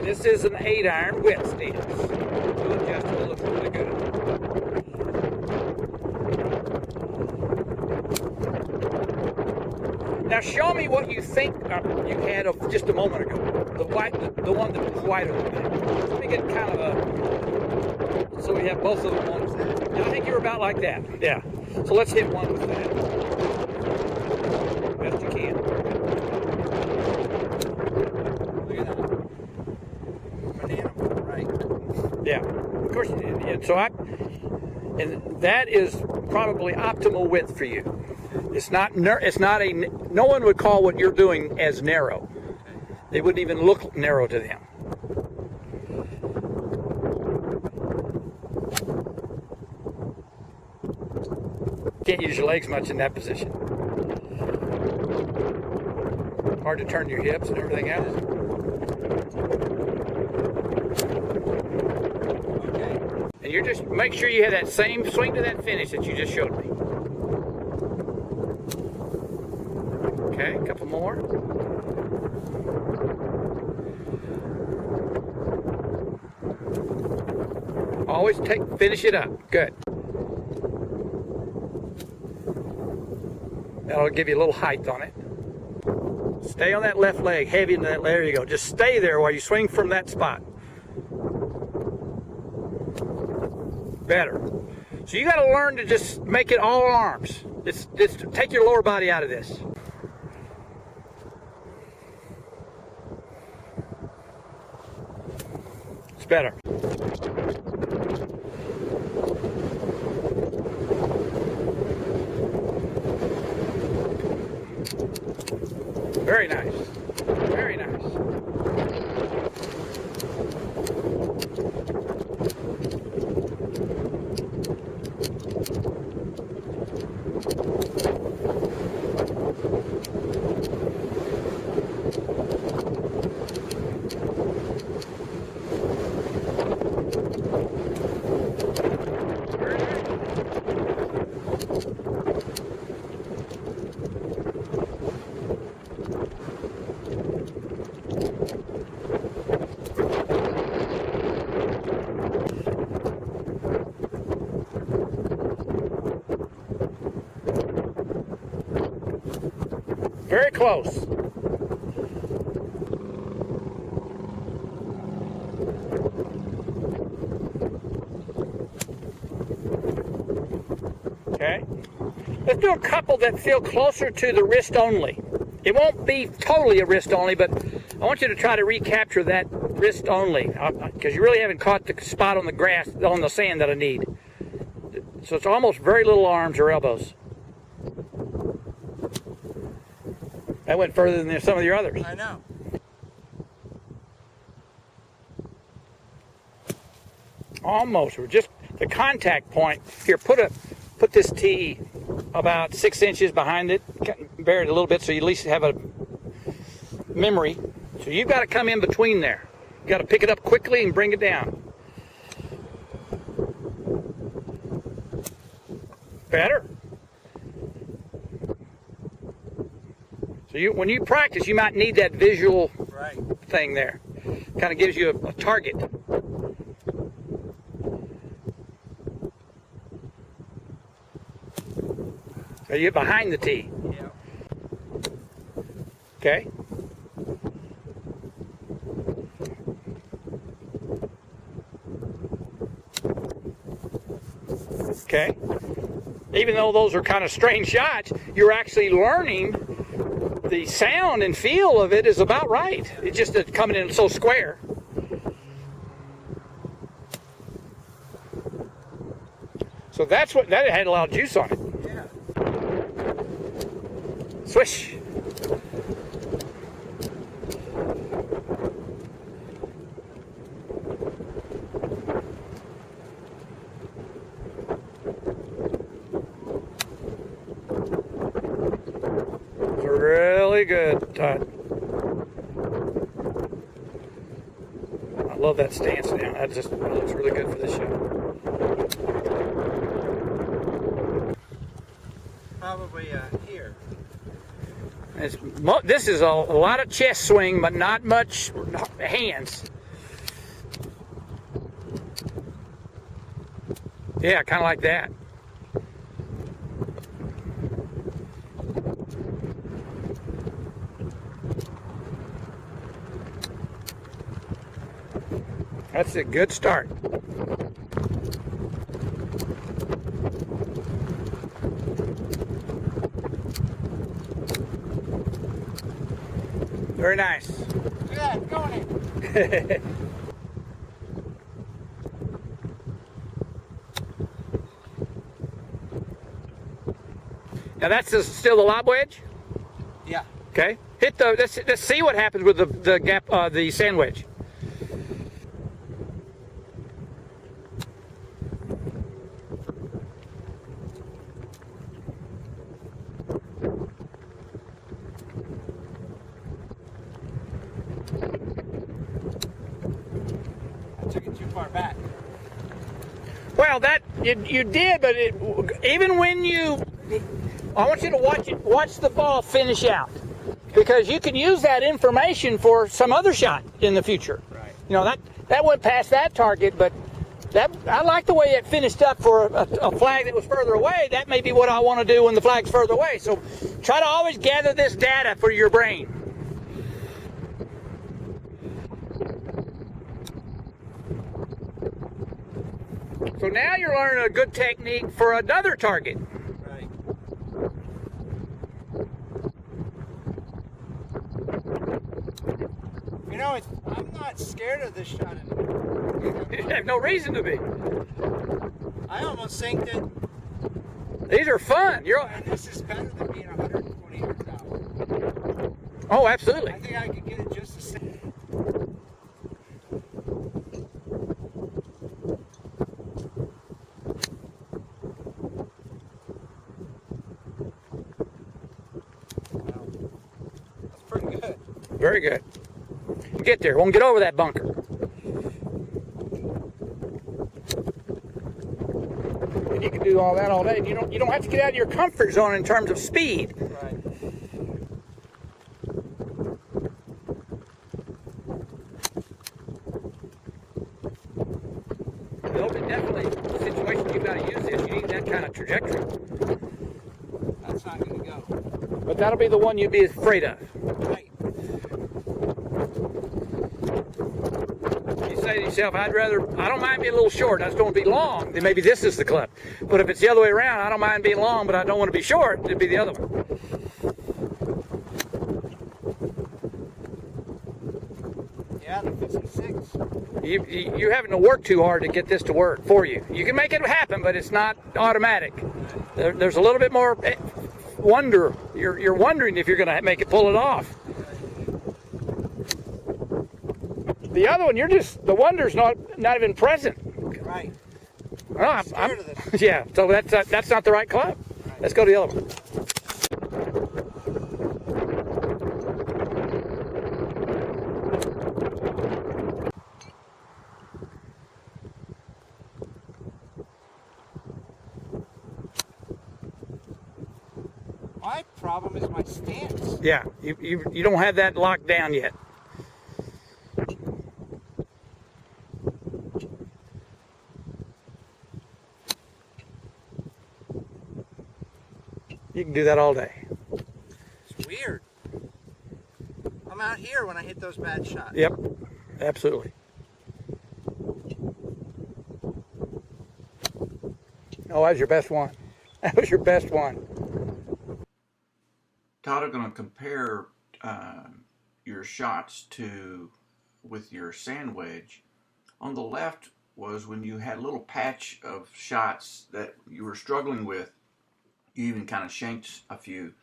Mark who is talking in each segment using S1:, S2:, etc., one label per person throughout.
S1: This is an 8-iron whip stance. We'll adjust it. It looks really good. Now show me what you think you had of just a moment ago. The one that was wider than that. Let me get kind of a, so we have both of them on. I think you were about like that. Yeah. So let's hit one with that. Best you can. Look at that. Banana, right? Yeah. Of course you did. Yeah. So and that is probably optimal width for you. It's not no one would call what you're doing as narrow. They wouldn't even look narrow to them. Can't use your legs much in that position. Hard to turn your hips and everything else. Okay. And you're just, make sure you have that same swing to that finish that you just showed me. Okay, a couple more. Always finish it up. Good. That'll give you a little height on it. Stay on that left leg, heavy into that leg. There you go. Just stay there while you swing from that spot. Better. So you got to learn to just make it all arms. Just take your lower body out of this. It's better. Very nice. Very nice. Very close. Okay. Let's do a couple that feel closer to the wrist only. It won't be totally a wrist only, but I want you to try to recapture that wrist only, because you really haven't caught the spot on the grass, on the sand that I need. So it's almost very little arms or elbows. That went further than some of your others.
S2: I know.
S1: Almost. We're just the contact point. Here, put this tee about 6 inches behind it. Bear it a little bit so you at least have a memory. So you've got to come in between there. You've got to pick it up quickly and bring it down. Better. So when you practice, you might need that visual thing there. Kind of gives you a target. So you're behind the tee.
S2: Yeah.
S1: Okay. Okay. Even though those are kind of strange shots, you're actually learning the sound and feel of it is about right. It's just that coming in so square. So that's what, that had a lot of juice on it.
S2: Yeah.
S1: Swish. Really good, Todd. I love that stance now. That just looks really good for this show.
S2: Probably here.
S1: This is a lot of chest swing, but not much hands. Yeah, kind of like that. That's a good start. Very nice.
S2: Look at that, going in.
S1: Now that's still the lob wedge?
S2: Yeah.
S1: Okay. Hit the. Let's see what happens with the gap, the sand wedge.
S2: I took it too far back.
S1: Well, that you did, but even when you, I want you to watch the ball finish out, because you can use that information for some other shot in the future.
S2: Right.
S1: You know, that went past that target, but I like the way it finished up for a flag that was further away. That may be what I want to do when the flag's further away. So try to always gather this data for your brain. So now you're learning a good technique for another target.
S2: Right. You know, I'm not scared of this shot anymore.
S1: You have no reason to be.
S2: I almost think that
S1: These are fun.
S2: this is better than being 120 yards out.
S1: Oh, absolutely.
S2: I think I could get it just the same. Wow. That's pretty good.
S1: Very good. Get there. Won't get over that bunker. And you can do all that all day. You don't have to get out of your comfort zone in terms of speed.
S2: Right.
S1: There'll be definitely situations you've got to use this. You need that kind of trajectory.
S2: That's not going to go.
S1: But that'll be the one you'd be afraid of.
S2: Right.
S1: You say to yourself, I don't mind being a little short. I just don't want to be long. Then maybe this is the club. But if it's the other way around, I don't mind being long, but I don't want to be short. It'd be the other one.
S2: Yeah, the 56.
S1: You're having to work too hard to get this to work for you. You can make it happen, but it's not automatic. There's a little bit more wonder. You're wondering if you're going to pull it off. The other one, the wonder's not even present.
S2: Right.
S1: Oh, I'm yeah. So that's not the right club.
S2: Right.
S1: Let's go to the other one.
S2: My problem is my stance.
S1: Yeah, you don't have that locked down yet. You can do that all day.
S2: It's weird. I'm out here when I hit those bad shots.
S1: Yep, absolutely. Oh, that was your best one. That was your best one.
S3: Todd, I'm going to compare your shots with your sand wedge. On the left was when you had a little patch of shots that you were struggling with. You even kind of shanked a few,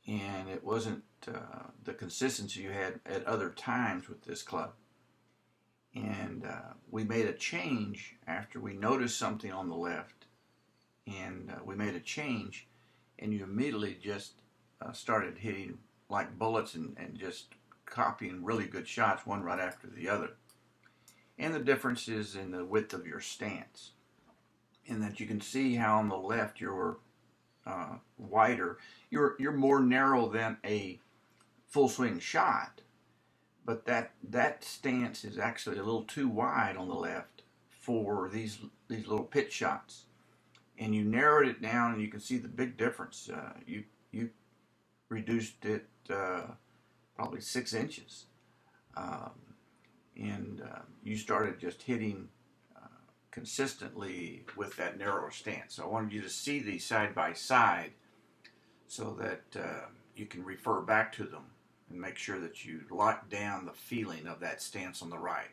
S3: and it wasn't the consistency you had at other times with this club. And we made a change after we noticed something on the left, and we made a change, and you immediately just started hitting like bullets and just copying really good shots, one right after the other. And the difference is in the width of your stance, in that you can see how on the left you're wider. You're more narrow than a full swing shot, but that stance is actually a little too wide on the left for these these little pitch shots, and you narrowed it down, and you can see the big difference. You reduced it probably 6 inches, um, and you started just hitting consistently with that narrower stance. So I wanted you to see these side by side so that you can refer back to them and make sure that you lock down the feeling of that stance on the right.